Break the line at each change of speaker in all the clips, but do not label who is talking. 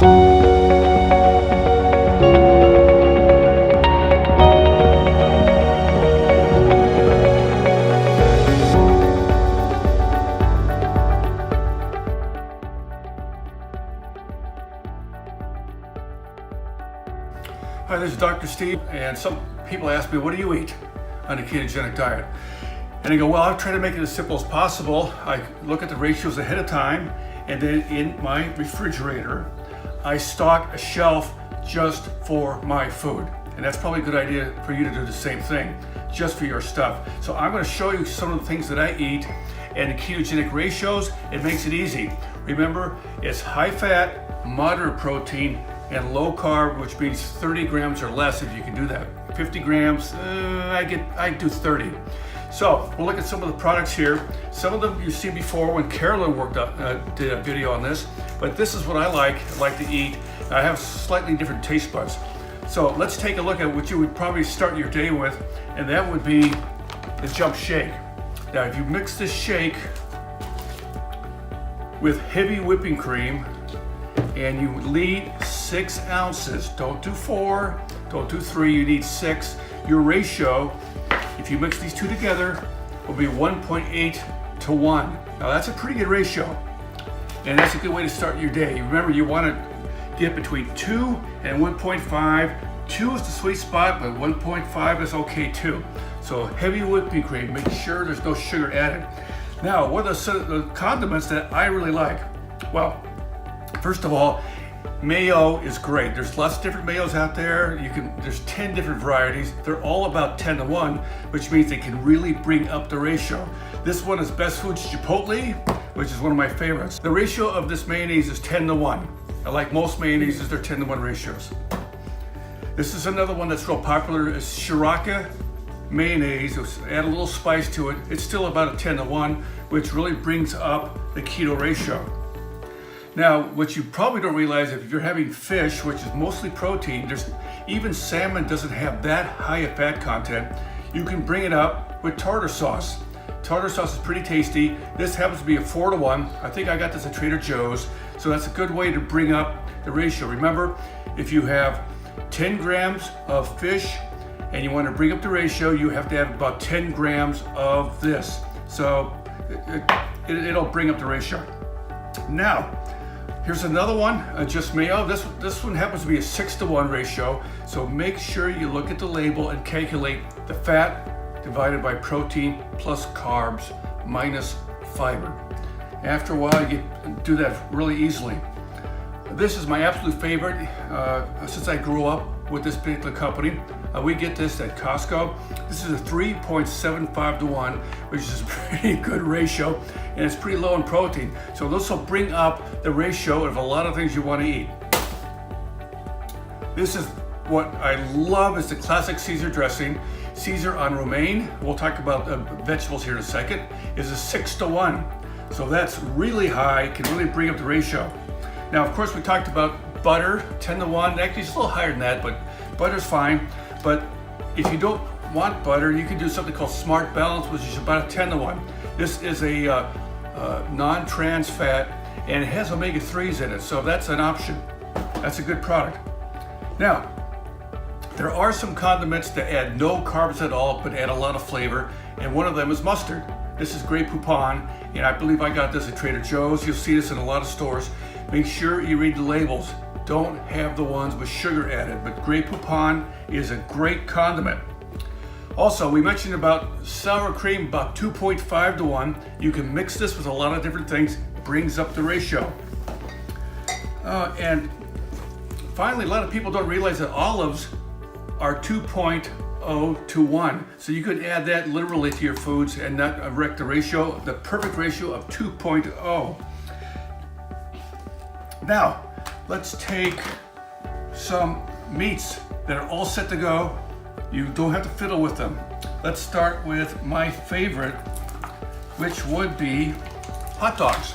Hi, this is Dr. Steve, and some people ask me, what do you eat on a ketogenic diet? And I go, well, I try to make it as simple as possible. I look at the ratios ahead of time, and then in my refrigerator, I stock a shelf just for my food. And that's probably a good idea for you to do the same thing, just for your stuff. So I'm gonna show you some of the things that I eat and the ketogenic ratios. It makes it easy. Remember, it's high fat, moderate protein, and low carb, which means 30 grams or less if you can do that. 50 grams, I do 30. So we'll look at some of the products here. Some of them you've seen before when Carolyn did a video on this, but this is what I like to eat. I have slightly different taste buds. So let's take a look at what you would probably start your day with, and that would be the Jump Shake. Now, if you mix this shake with heavy whipping cream, and you need 6 ounces. Don't do 4, don't do 3, you need 6. Your ratio, if you mix these two together, will be 1.8 to 1. Now that's a pretty good ratio, and that's a good way to start your day. Remember, you want to get between 2 and 1.5. 2 is the sweet spot, but 1.5 is okay too. So heavy whipping cream, make sure there's no sugar added. Now, what are the condiments that I really like? Well, first of all, mayo is great. There's lots of different mayos out there. There's 10 different varieties. They're all about 10 to 1, which means they can really bring up the ratio. This one is Best Foods Chipotle, which is one of my favorites. The ratio of this mayonnaise is 10 to 1. I like most mayonnaises, they're 10 to 1 ratios. This is another one that's real popular, is Shiraka mayonnaise. Add a little spice to it. It's still about a 10 to 1, which really brings up the keto ratio. Now, what you probably don't realize, if you're having fish, which is mostly protein, even salmon doesn't have that high a fat content. You can bring it up with tartar sauce. Tartar sauce is pretty tasty. This happens to be a 4 to 1. I think I got this at Trader Joe's. So that's a good way to bring up the ratio. Remember, if you have 10 grams of fish and you want to bring up the ratio, you have to have about 10 grams of this. So it'll bring up the ratio. Now, here's another one, just mayo. This one happens to be a 6 to 1 ratio. So make sure you look at the label and calculate the fat divided by protein plus carbs minus fiber. After a while, you do that really easily. This is my absolute favorite since I grew up with this particular company. We get this at Costco. This is a 3.75 to 1, which is a pretty good ratio, and it's pretty low in protein. So this will bring up the ratio of a lot of things you want to eat. This is what I love, is the classic Caesar dressing. Caesar on romaine, we'll talk about vegetables here in a second, is a 6 to 1. So that's really high, can really bring up the ratio. Now, of course, we talked about butter, 10 to 1. Actually, it's a little higher than that, but butter's fine. But if you don't want butter, you can do something called Smart Balance, which is about a 10 to 1. This is a non-trans fat, and it has omega-3s in it, so that's an option. That's a good product. Now, there are some condiments that add no carbs at all, but add a lot of flavor, and one of them is mustard. This is Grey Poupon, and I believe I got this at Trader Joe's. You'll see this in a lot of stores. Make sure you read the labels. Don't have the ones with sugar added, but Grey Poupon is a great condiment. Also, we mentioned about sour cream, about 2.5 to 1. You can mix this with a lot of different things, brings up the ratio. And finally, a lot of people don't realize that olives are 2.0 to 1. So you could add that literally to your foods and not wreck the ratio, the perfect ratio of 2.0. Now, let's take some meats that are all set to go. You don't have to fiddle with them. Let's start with my favorite, which would be hot dogs.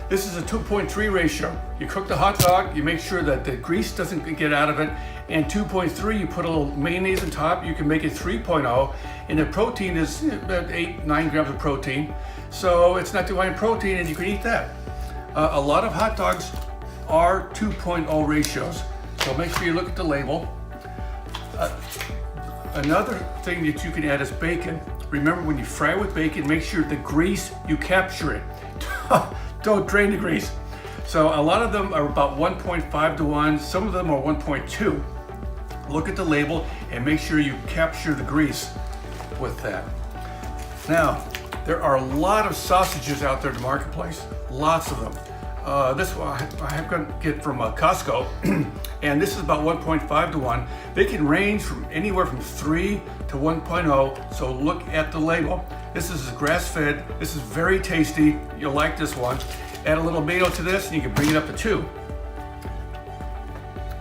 This is a 2.3 ratio. You cook the hot dog, you make sure that the grease doesn't get out of it, and 2.3, you put a little mayonnaise on top, you can make it 3.0, and the protein is about 8-9 grams of protein, so it's not too high in protein, and you can eat that. A lot of hot dogs are 2.0 ratios, so make sure you look at the label. Another thing that you can add is bacon. Remember, when you fry with bacon, make sure the grease, you capture it. Don't drain the grease. So a lot of them are about 1.5 to 1, some of them are 1.2. Look at the label and make sure you capture the grease with that. Now, there are a lot of sausages out there in the marketplace, lots of them. This one I have to get from Costco, and this is about 1.5 to 1. They can range from anywhere from 3 to 1.0, so look at the label. This is grass-fed, this is very tasty, you'll like this one. Add a little mayo to this and you can bring it up to 2.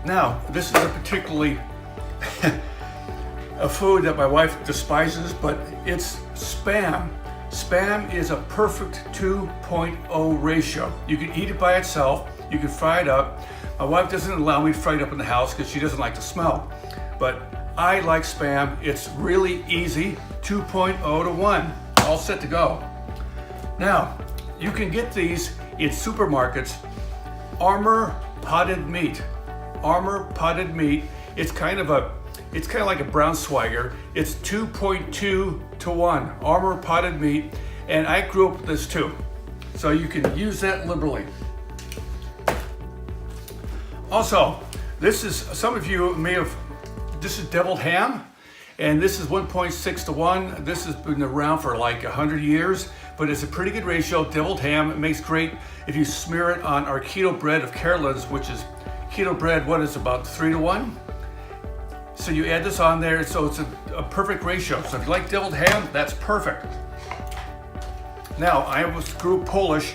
Now, this is a particularly a food that my wife despises, but it's Spam. Spam is a perfect 2.0 ratio. You can eat it by itself, you can fry it up. My wife doesn't allow me to fry it up in the house because she doesn't like the smell. But I like Spam, it's really easy, 2.0 to 1, all set to go. Now, you can get these in supermarkets. Armor potted meat. Armor potted meat. It's kind of like a brown swagger. It's 2.2 to 1. Armor potted meat, and I grew up with this too. So you can use that liberally. Also, this is, some of you may have, this is deviled ham, and this is 1.6 to 1. This has been around for like 100 years, but it's a pretty good ratio. Deviled ham, it makes great if you smear it on our keto bread of Carolyn's, which is keto bread, what is about 3 to 1? So you add this on there, so it's a perfect ratio. So if you like deviled ham, that's perfect. Now, I grew up Polish,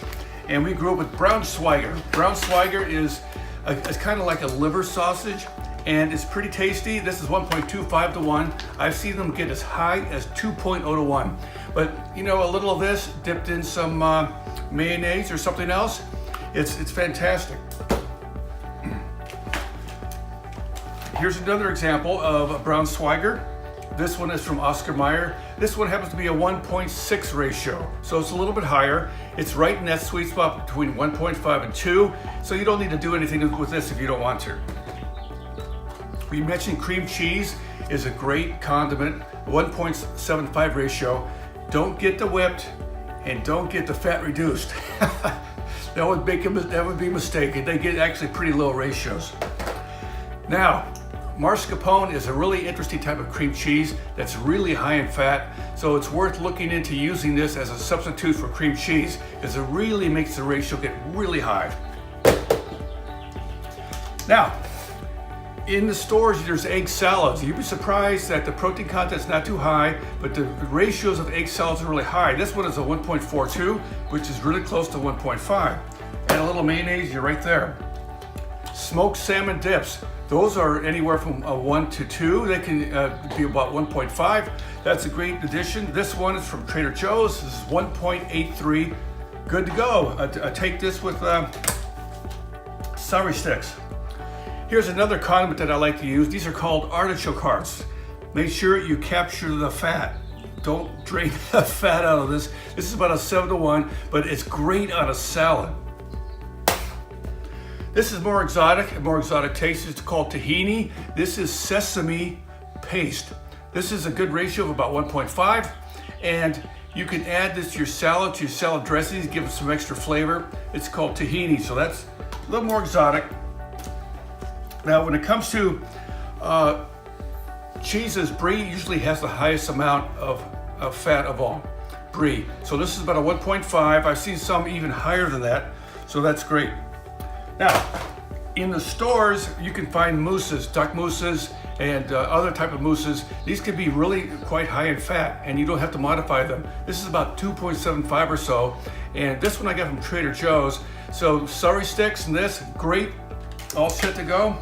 and we grew up with brown swagger. Brown swagger is it's kind of like a liver sausage, and it's pretty tasty. This is 1.25 to 1. I've seen them get as high as 2.0 to 1. But you know, a little of this dipped in some mayonnaise or something else, it's fantastic. Here's another example of a brown swagger. This one is from Oscar Mayer. This one happens to be a 1.6 ratio, so it's a little bit higher. It's right in that sweet spot between 1.5 and 2, so you don't need to do anything with this if you don't want to. We mentioned cream cheese is a great condiment, 1.75 ratio. Don't get the whipped and don't get the fat reduced. that would be a mistake. They get actually pretty low ratios. Now, mascarpone is a really interesting type of cream cheese that's really high in fat, so it's worth looking into using this as a substitute for cream cheese because it really makes the ratio get really high. Now, in the stores, there's egg salads. You'd be surprised that the protein content's not too high, but the ratios of egg salads are really high. This one is a 1.42, which is really close to 1.5. Add a little mayonnaise, you're right there. Smoked salmon dips. Those are anywhere from a 1 to 2. They can be about 1.5. That's a great addition. This one is from Trader Joe's. This is 1.83. Good to go. Take this with celery sticks. Here's another condiment that I like to use. These are called artichoke hearts. Make sure you capture the fat. Don't drain the fat out of this. This is about a 7 to 1, but it's great on a salad. This is more exotic taste. It's called tahini. This is sesame paste. This is a good ratio of about 1.5, and you can add this to your salad dressings, give it some extra flavor. It's called tahini, so that's a little more exotic. Now, when it comes to cheeses, brie usually has the highest amount of fat of all. Brie. So this is about a 1.5. I've seen some even higher than that, so that's great. Now, in the stores, you can find mousses, duck mousses, and other type of mousses. These can be really quite high in fat, and you don't have to modify them. This is about 2.75 or so, and this one I got from Trader Joe's. So celery sticks and this, great, all set to go.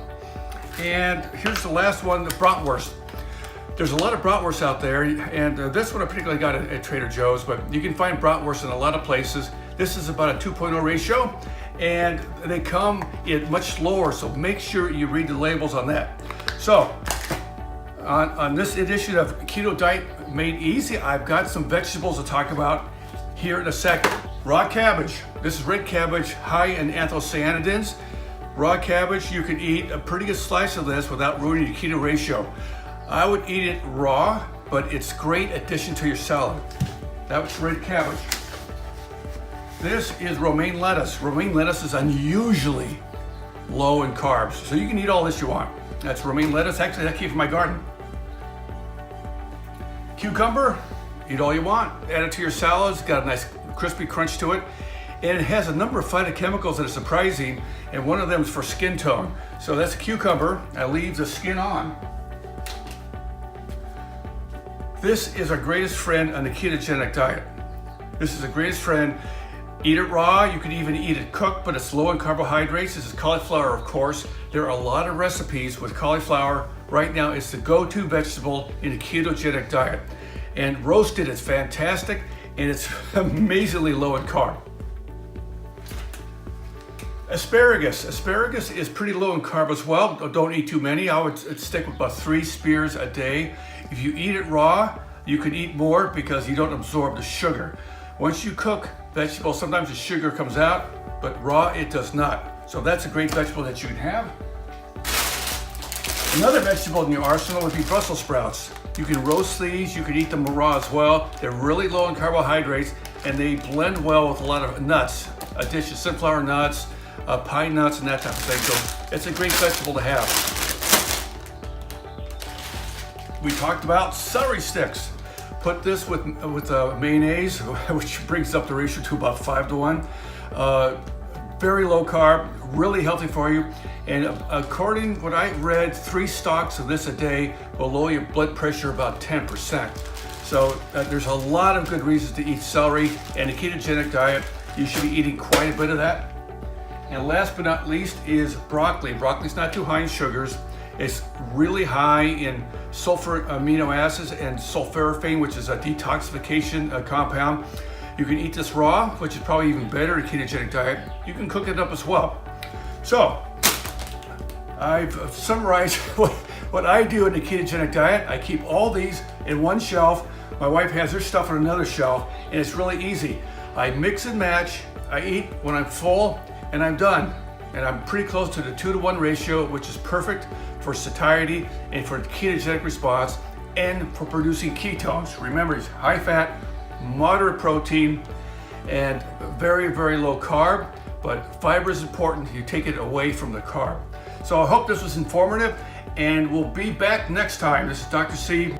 And here's the last one, the bratwurst. There's a lot of bratwurst out there, and this one I particularly got at Trader Joe's, but you can find bratwurst in a lot of places. This is about a 2.0 ratio, and they come in much lower, so make sure you read the labels on that. So, on this edition of Keto Diet Made Easy, I've got some vegetables to talk about here in a second. Raw cabbage. This is red cabbage, high in anthocyanidins. Raw cabbage, you can eat a pretty good slice of this without ruining your keto ratio. I would eat it raw, but it's great addition to your salad. That was red cabbage. This is romaine lettuce. Romaine lettuce is unusually low in carbs, so you can eat all this you want. That's romaine lettuce. Actually, that came from my garden. Cucumber, eat all you want. Add it to your salads. Got a nice crispy crunch to it. And it has a number of phytochemicals that are surprising, and one of them is for skin tone. So that's a cucumber. I leave the skin on. This is our greatest friend on the ketogenic diet. This is the greatest friend. Eat it raw, you can even eat it cooked, but it's low in carbohydrates. This is cauliflower, of course. There are a lot of recipes with cauliflower. Right now, it's the go-to vegetable in a ketogenic diet. And roasted is fantastic, and it's amazingly low in carb. Asparagus. Asparagus is pretty low in carb as well. Don't eat too many. I would stick with about 3 spears a day. If you eat it raw, you can eat more because you don't absorb the sugar. Once you cook vegetables, sometimes the sugar comes out, but raw it does not. So that's a great vegetable that you can have. Another vegetable in your arsenal would be Brussels sprouts. You can roast these, you can eat them raw as well. They're really low in carbohydrates and they blend well with a lot of nuts, dishes, sunflower nuts, pine nuts and that type of thing. So it's a great vegetable to have. We talked about celery sticks. Put this with mayonnaise, which brings up the ratio to about 5-to-1. Very low carb, really healthy for you. And according to what I read, 3 stalks of this a day will lower your blood pressure about 10%. So there's a lot of good reasons to eat celery, and a ketogenic diet, you should be eating quite a bit of that. And last but not least is broccoli. Broccoli's not too high in sugars. It's really high in sulfur amino acids and sulforaphane, which is a detoxification compound. You can eat this raw, which is probably even better in a ketogenic diet. You can cook it up as well. So, I've summarized what I do in the ketogenic diet. I keep all these in one shelf. My wife has her stuff on another shelf, and it's really easy. I mix and match. I eat when I'm full, and I'm done. And I'm pretty close to the 2-to-1 ratio, which is perfect for satiety and for the ketogenic response and for producing ketones. Remember, it's high fat, moderate protein, and very, very low carb, but fiber is important. You take it away from the carb. So I hope this was informative, and we'll be back next time. This is Dr. C.